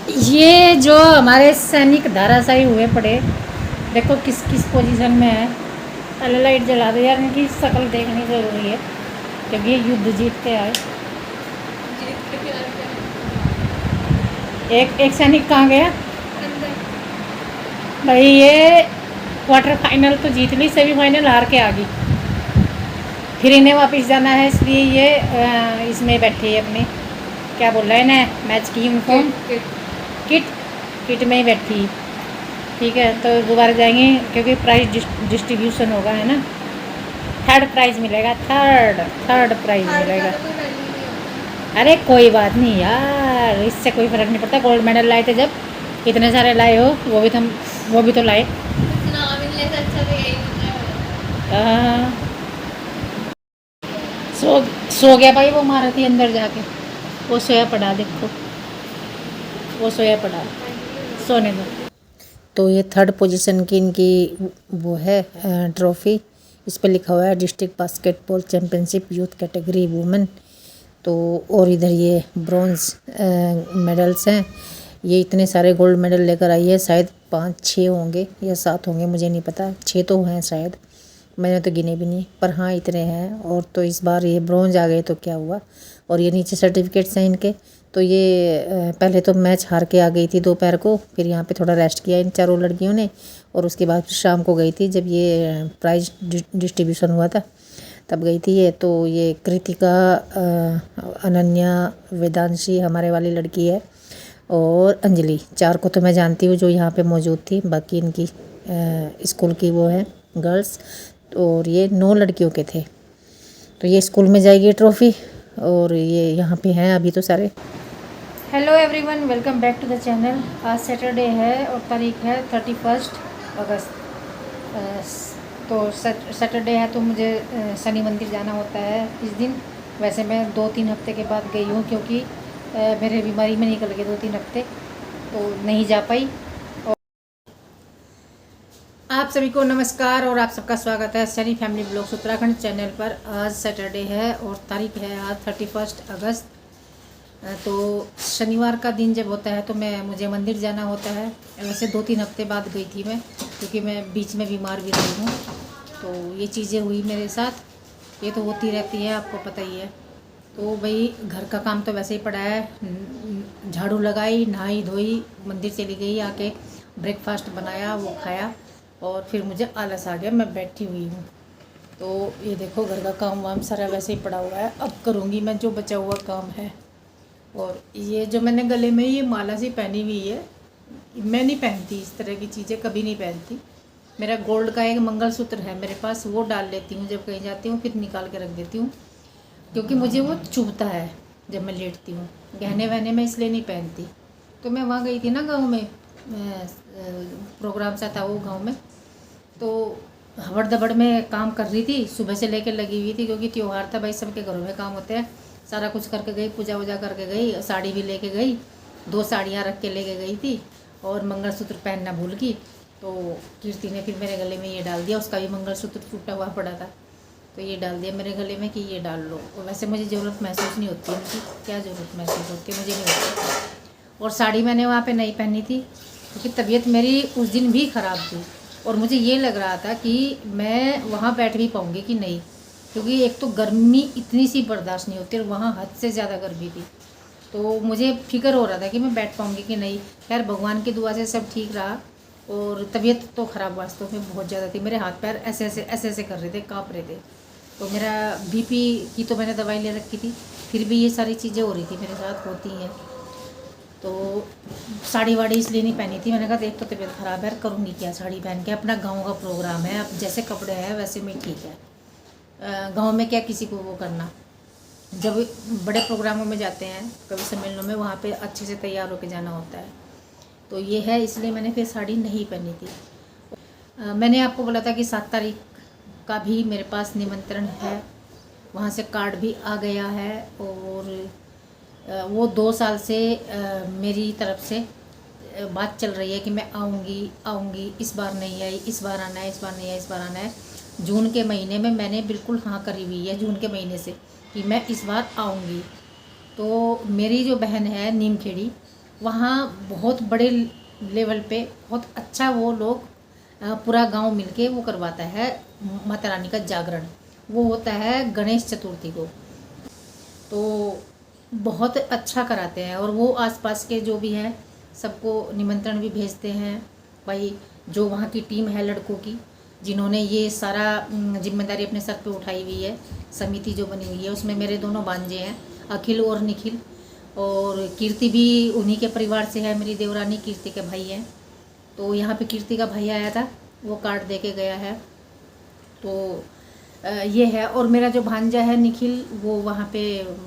ये जो हमारे सैनिक धाराशायी हुए पड़े, देखो किस किस पोजीशन में है। पहले लाइट जला दो यार, इनकी शक्ल देखनी ज़रूरी है क्योंकि ये युद्ध जीत के आए। एक सैनिक कहाँ गया भाई? ये क्वार्टर फाइनल तो जीत ली, सेमीफाइनल हार के आ गई, फिर इन्हें वापस जाना है, इसलिए ये इसमें बैठी है अपने, क्या बोल रहे हैं ना, मैच की यूनिफॉर्म किट किट में ही बैठी। ठीक है, तो दोबारा जाएंगे क्योंकि प्राइज डिस्ट्रीब्यूशन होगा, है ना। थर्ड प्राइज़ मिलेगा, थर्ड प्राइज़ मिलेगा। अरे कोई बात नहीं यार, इससे कोई फ़र्क नहीं पड़ता। गोल्ड मेडल लाए थे जब, इतने सारे लाए हो, वो भी तो लाए। हाँ, सो सो गया भाई वो महारथी अंदर जाके, वो सोया पड़ा, देखो वो सोया पड़ा, सोने दो। तो ये थर्ड पोजीशन की इनकी वो है ट्रॉफ़ी, इस पर लिखा हुआ है district basketball championship youth category women. तो और इधर ये ब्रॉन्ज मेडल्स हैं। ये इतने सारे गोल्ड मेडल लेकर आई है, शायद 5-6 होंगे या 7 होंगे, मुझे नहीं पता, 6 तो हैं शायद, मैंने तो गिने भी नहीं, पर हाँ इतने हैं। और तो इस बार ये ब्रॉन्ज आ गए तो क्या हुआ। और ये नीचे सर्टिफिकेट्स हैं इनके। तो ये पहले तो मैच हार के आ गई थी दोपहर को, फिर यहाँ पे थोड़ा रेस्ट किया इन चारों लड़कियों ने, और उसके बाद फिर शाम को गई थी जब ये प्राइज डिस्ट्रीब्यूशन हुआ था, तब गई थी ये। तो ये कृतिका, अनन्या, वेदांशी हमारे वाली लड़की है, और अंजलि, 4 को तो मैं जानती हूँ जो यहाँ पे मौजूद थी, बाकी इनकी स्कूल की वो है गर्ल्स। और ये 9 लड़कियों के थे। तो ये स्कूल में जाएगी ट्रॉफ़ी, और ये यहाँ पे हैं अभी तो सारे। Hello everyone, welcome back to the channel. आज सैटरडे है और तारीख है 31 अगस्त। तो सैटरडे है तो मुझे शनि मंदिर जाना होता है इस दिन। वैसे मैं 2-3 हफ्ते के बाद गई हूँ क्योंकि मेरे बीमारी में निकल गए 2-3 हफ्ते, तो नहीं जा पाई। और आप सभी को नमस्कार और आप सबका स्वागत है Sunny family blogs Uttarakhand channel पर। आज सैटरडे है और तारीख है आज 31 अगस्त। तो शनिवार का दिन जब होता है तो मुझे मंदिर जाना होता है। वैसे 2-3 हफ्ते बाद गई थी मैं, क्योंकि मैं बीच में बीमार भी रही हूँ। तो ये चीज़ें हुई मेरे साथ, ये तो होती रहती है, आपको पता ही है। तो भाई घर का काम तो वैसे ही पड़ा है, झाड़ू लगाई, नहाई धोई, मंदिर चली गई, आके ब्रेकफास्ट बनाया, वो खाया, और फिर मुझे आलस आ गया, मैं बैठी हुई हूँ। तो ये देखो घर का काम वाम सारा वैसे ही पड़ा हुआ है, अब करूँगी मैं जो बचा हुआ काम है। और ये जो मैंने गले में ये माला सी पहनी हुई है, मैं नहीं पहनती इस तरह की चीज़ें, कभी नहीं पहनती। मेरा गोल्ड का एक मंगलसूत्र है मेरे पास, वो डाल लेती हूँ जब कहीं जाती हूँ, फिर निकाल के रख देती हूँ, क्योंकि मुझे वो चुभता है जब मैं लेटती हूँ। गहने वहने मैं इसलिए नहीं पहनती। तो मैं वहाँ गई थी ना गाँव में, प्रोग्राम सा था वो गाँव में, तो हबड़ दबड़ में काम कर रही थी, सुबह से लेकर लगी हुई थी, क्योंकि त्यौहार था भाई, सबके घरों में काम होते हैं। सारा कुछ करके गई, पूजा वूजा करके गई, साड़ी भी लेके गई, 2 साड़ियाँ रख के लेके गई थी, और मंगलसूत्र पहनना भूल गई। तो कीर्ति ने फिर मेरे गले में ये डाल दिया, उसका भी मंगलसूत्र टूटा हुआ पड़ा था, तो ये डाल दिया मेरे गले में कि ये डाल लो। और वैसे मुझे ज़रूरत महसूस नहीं होती उनकी, क्या ज़रूरत महसूस होती है, मुझे नहीं होती। और साड़ी मैंने वहाँ पे नहीं पहनी थी क्योंकि तबीयत मेरी उस दिन भी ख़राब थी, और मुझे ये लग रहा था कि मैं वहाँ बैठ भी पाऊँगी कि नहीं, क्योंकि एक तो गर्मी इतनी सी बर्दाश्त नहीं होती और वहाँ हद से ज़्यादा गर्मी थी। तो मुझे फिक्र हो रहा था कि मैं बैठ पाऊँगी कि नहीं। खैर भगवान की दुआ से सब ठीक रहा, और तबीयत तो ख़राब वास्तव में बहुत ज़्यादा थी, मेरे हाथ पैर ऐसे कर रहे थे, काँप रहे थे। तो मेरा बीपी की तो मैंने दवाई ले रखी थी, फिर भी ये सारी चीज़ें हो रही थी मेरे साथ, होती हैं। तो साड़ी वाड़ी इसलिए नहीं पहनी थी, मैंने कहा एक तो तबीयत ख़राब है, करूँगी क्या साड़ी पहन के, अपना गाँव का प्रोग्राम है, अब जैसे कपड़े हैं वैसे में ठीक है। गाँव में क्या किसी को वो करना, जब बड़े प्रोग्रामों में जाते हैं, कभी सम्मेलनों में, वहाँ पे अच्छे से तैयार होकर जाना होता है। तो ये है, इसलिए मैंने फिर साड़ी नहीं पहनी थी। मैंने आपको बोला था कि 7 तारीख का भी मेरे पास निमंत्रण है, वहाँ से कार्ड भी आ गया है। और वो 2 साल से मेरी तरफ से बात चल रही है कि मैं आऊँगी, इस बार नहीं आई, इस बार आना है, इस बार नहीं है, इस बार आना है। जून के महीने में मैंने बिल्कुल हाँ करी हुई है, जून के महीने से, कि मैं इस बार आऊँगी। तो मेरी जो बहन है नीमखेड़ी, वहाँ बहुत बड़े लेवल पे बहुत अच्छा वो लोग पूरा गांव मिलके वो करवाता है माता रानी का जागरण। वो होता है गणेश चतुर्थी को, तो बहुत अच्छा कराते हैं। और वो आसपास के जो भी हैं सबको निमंत्रण भी भेजते हैं। भाई जो वहाँ की टीम है लड़कों की, जिन्होंने ये सारा जिम्मेदारी अपने सर पे उठाई हुई है, समिति जो बनी हुई है, उसमें मेरे दोनों भांजे हैं, अखिल और निखिल। और कीर्ति भी उन्हीं के परिवार से है, मेरी देवरानी कीर्ति के भाई हैं। तो यहाँ पे कीर्ति का भाई आया था, वो कार्ड दे के गया है। तो ये है। और मेरा जो भांजा है निखिल, वो वहाँ पे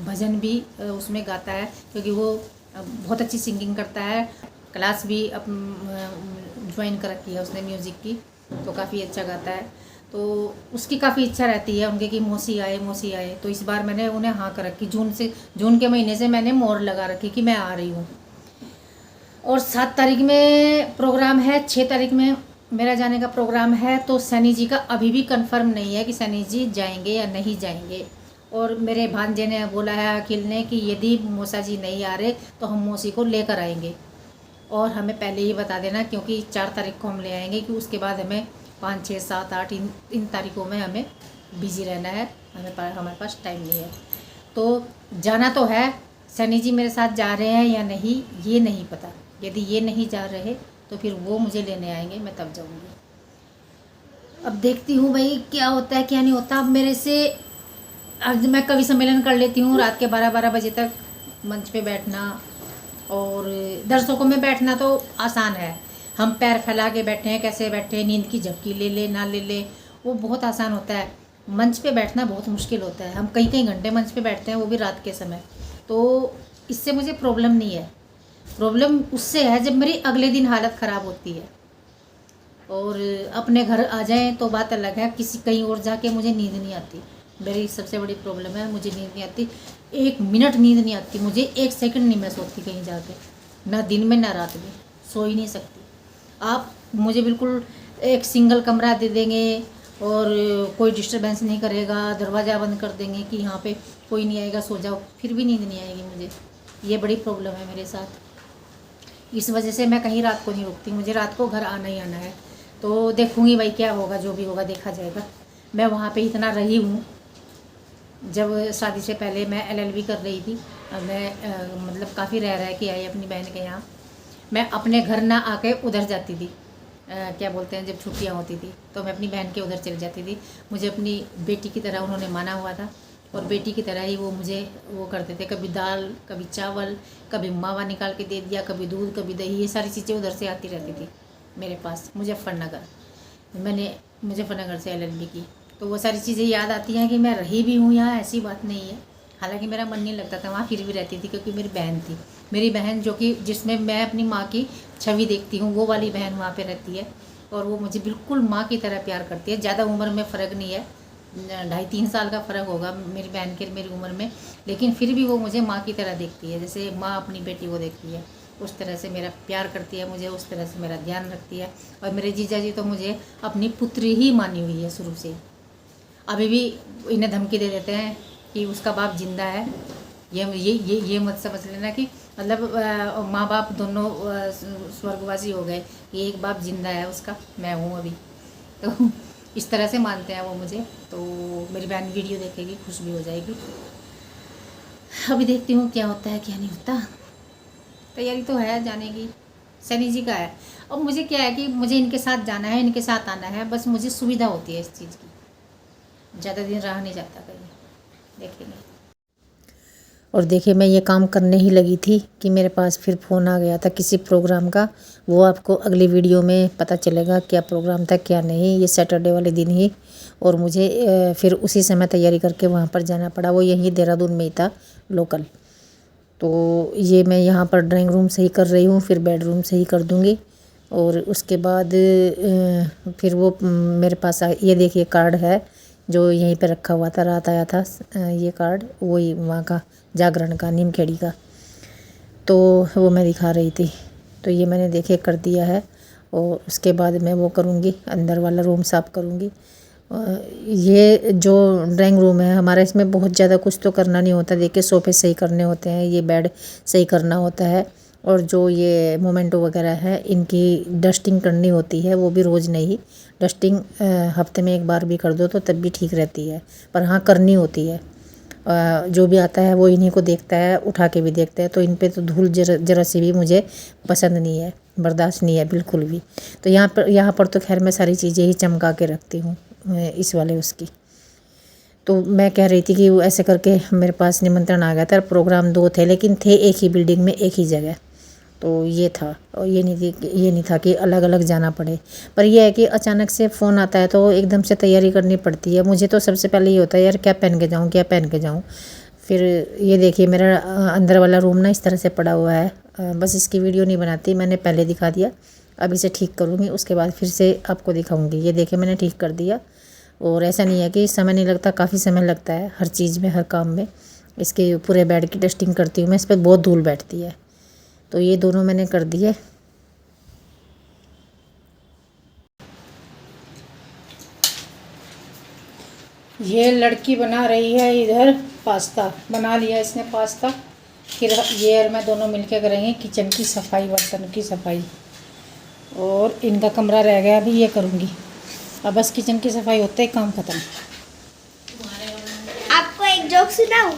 भजन भी उसमें गाता है, क्योंकि वो बहुत अच्छी सिंगिंग करता है। क्लास भी ज्वाइन कर रखी है उसने म्यूज़िक की, तो काफ़ी अच्छा गाता है। तो उसकी काफ़ी इच्छा रहती है उनके कि मौसी आए मौसी आए। तो इस बार मैंने उन्हें हाँ कर रखी, जून के महीने से मैंने मोहर लगा रखी कि मैं आ रही हूँ। और 7 तारीख में प्रोग्राम है, 6 तारीख में मेरा जाने का प्रोग्राम है। तो सैनी जी का अभी भी कंफर्म नहीं है कि सैनी जी जाएंगे या नहीं जाएंगे। और मेरे भांजे ने बोला है अखिल ने कि यदि मौसा जी नहीं आ रहे तो हम मौसी को लेकर आएंगे, और हमें पहले ही बता देना, क्योंकि 4 तारीख को हम ले आएंगे कि उसके बाद हमें 5, 6, 7, 8 इन तारीखों में हमें बिज़ी रहना है, हमारे पास टाइम नहीं है। तो जाना तो है, सैनी जी मेरे साथ जा रहे हैं या नहीं ये नहीं पता। यदि ये नहीं जा रहे तो फिर वो मुझे लेने आएंगे, मैं तब जाऊंगी। अब देखती हूँ भाई क्या होता है क्या नहीं होता। अब मेरे से आज मैं कवि सम्मेलन कर लेती हूँ रात के 12-12 बजे तक मंच पे बैठना, और दर्शकों में बैठना तो आसान है। हम पैर फैला के बैठे हैं, कैसे बैठे हैं, नींद की झपकी ले ले ना ले ले, वो बहुत आसान होता है। मंच पे बैठना बहुत मुश्किल होता है। हम कई कई घंटे मंच पे बैठते हैं, वो भी रात के समय। तो इससे मुझे प्रॉब्लम नहीं है, प्रॉब्लम उससे है जब मेरी अगले दिन हालत ख़राब होती है। और अपने घर आ जाएं तो बात अलग है, किसी कहीं और जाके मुझे नींद नहीं आती। मेरी सबसे बड़ी प्रॉब्लम है, मुझे नींद नहीं आती, 1 मिनट नींद नहीं आती मुझे, 1 सेकंड नहीं मैं सोती कहीं जाके, ना दिन में ना रात में, सो ही नहीं सकती। आप मुझे बिल्कुल एक सिंगल कमरा दे देंगे और कोई डिस्टर्बेंस नहीं करेगा, दरवाज़ा बंद कर देंगे कि यहाँ पे कोई नहीं आएगा, सो जाओ, फिर भी नींद नहीं आएगी मुझे। ये बड़ी प्रॉब्लम है मेरे साथ। इस वजह से मैं कहीं रात को नहीं रुकती, मुझे रात को घर आना ही आना है। तो देखूँगी भाई क्या होगा, जो भी होगा देखा जाएगा। मैं वहाँ पे इतना रही हूँ, जब शादी से पहले मैं LLB कर रही थी, मैं मतलब काफ़ी रह के आई अपनी बहन के यहाँ। मैं अपने घर ना आके उधर जाती थी, क्या बोलते हैं, जब छुट्टियाँ होती थी तो मैं अपनी बहन के उधर चली जाती थी। मुझे अपनी बेटी की तरह उन्होंने माना हुआ था, और बेटी की तरह ही वो मुझे वो करते थे। कभी दाल, कभी चावल, कभी मावा निकाल के दे दिया, कभी दूध, कभी दही, ये सारी चीज़ें उधर से आती रहती थी मेरे पास। मुजफ्फरनगर मैंने मुजफ्फरनगर से LLB की, तो वो सारी चीज़ें याद आती हैं कि मैं रही भी हूँ यहाँ, ऐसी बात नहीं है। हालांकि मेरा मन नहीं लगता था वहाँ, फिर भी रहती थी, क्योंकि मेरी बहन थी, मेरी बहन जो कि जिसमें मैं अपनी माँ की छवि देखती हूँ, वो वाली बहन वहाँ पे रहती है। और वो मुझे बिल्कुल माँ की तरह प्यार करती है। ज़्यादा उम्र में फ़र्क नहीं है, 2.5-3 साल का फ़र्क होगा मेरी बहन के मेरी उम्र में, लेकिन फिर भी वो मुझे माँ की तरह देखती है, जैसे माँ अपनी बेटी को देखती है। उस तरह से मेरा प्यार करती है मुझे, उस तरह से मेरा ध्यान रखती है। और मेरे जीजा जी तो मुझे अपनी पुत्री ही मानी हुई है शुरू से। अभी भी इन्हें धमकी दे देते हैं कि उसका बाप जिंदा है। ये मत समझ लेना कि मतलब माँ बाप दोनों स्वर्गवासी हो गए, ये एक बाप जिंदा है उसका, मैं हूँ अभी। तो इस तरह से मानते हैं वो मुझे। तो मेरी बहन वीडियो देखेगी, खुश भी हो जाएगी। अभी देखती हूँ क्या होता है क्या नहीं होता। तैयारी तो है जाने की, सैनी जी का है। और मुझे क्या है कि मुझे इनके साथ जाना है, इनके साथ आना है, बस मुझे सुविधा होती है इस चीज़ की। ज़्यादा दिन रहा नहीं जाता कहीं, देखेंगे। और देखिए मैं ये काम करने ही लगी थी कि मेरे पास फिर फ़ोन आ गया था किसी प्रोग्राम का। वो आपको अगली वीडियो में पता चलेगा क्या प्रोग्राम था क्या नहीं, ये सैटरडे वाले दिन ही। और मुझे फिर उसी समय तैयारी करके वहाँ पर जाना पड़ा। वो यहीं देहरादून में ही था लोकल। तो ये मैं यहाँ पर ड्राइंग रूम से ही कर रही हूँ, फिर बेडरूम से ही कर दूँगी। और उसके बाद फिर वो मेरे पास ये देखिए कार्ड है जो यहीं पे रखा हुआ था, रात आया था ये कार्ड, वही वहाँ का जागरण का, नीमखेड़ी का। तो वो मैं दिखा रही थी, तो ये मैंने देखे कर दिया है। और उसके बाद मैं वो करूँगी, अंदर वाला रूम साफ़ करूँगी। ये जो ड्राइंग रूम है हमारा, इसमें बहुत ज़्यादा कुछ तो करना नहीं होता। देखिए सोफ़े सही करने होते हैं, ये बेड सही करना होता है, और जो ये मोमेंटो वगैरह है इनकी डस्टिंग करनी होती है, वो भी रोज़ नहीं, डस्टिंग हफ्ते में एक बार भी कर दो तो तब भी ठीक रहती है, पर हाँ करनी होती है। जो भी आता है वो इन्हीं को देखता है, उठा के भी देखता है, तो इन पे तो धूल जरा सी भी मुझे पसंद नहीं है, बर्दाश्त नहीं है बिल्कुल भी। तो यहाँ पर तो खैर मैं सारी चीज़ें ही चमका के रखती हूँ इस वाले उसकी। तो मैं कह रही थी कि वो ऐसे करके मेरे पास निमंत्रण आ गया था, प्रोग्राम 2 थे लेकिन थे एक ही बिल्डिंग में एक ही जगह, तो ये था। और ये नहीं था कि अलग अलग जाना पड़े, पर यह है कि अचानक से फ़ोन आता है तो एकदम से तैयारी करनी पड़ती है। मुझे तो सबसे पहले ये होता है यार क्या पहन के जाऊँ, क्या पहन के जाऊँ। फिर ये देखिए मेरा अंदर वाला रूम ना इस तरह से पड़ा हुआ है, बस इसकी वीडियो नहीं बनाती, मैंने पहले दिखा दिया, अब इसे ठीक करूँगी, उसके बाद फिर से आपको दिखाऊँगी। ये देखिए मैंने ठीक कर दिया, और ऐसा नहीं है कि समय नहीं लगता, काफ़ी समय लगता है हर चीज़ में, हर काम में। इसके पूरे बेड की डस्टिंग करती हूँ मैं, इस पर बहुत धूल बैठती है, तो ये दोनों मैंने कर दिए। ये लड़की बना रही है इधर पास्ता, बना लिया इसने पास्ता, फिर ये और मैं दोनों मिलके करेंगे किचन की सफाई, बर्तन की सफाई, और इनका कमरा रह गया अभी, ये करूँगी। अब बस किचन की सफाई होते ही काम ख़त्म। आपको एक जोक सुनाऊं?